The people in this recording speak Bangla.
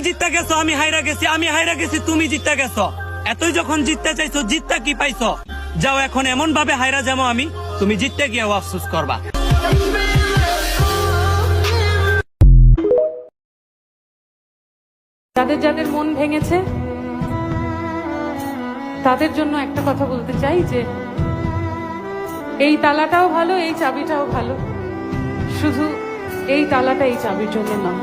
জিততে গেছো, আমি হাইরা গেছি, আমি হাইরা গেছি, তুমি জিততে গেছো। এতই যখন জিততে চাইছো, জিততে কি পাইছো? যাও এখন এমন ভাবে হাইরা যাবো আমি, তুমি জিততে গিয়েও আফসোস করবা। যাদের যাদের মন ভেঙেছে তাদের জন্য একটা কথা বলতে চাই যে এই তালাটাও ভালো, এই চাবিটাও ভালো, শুধু এই তালাটা এই চাবির জন্য নয়।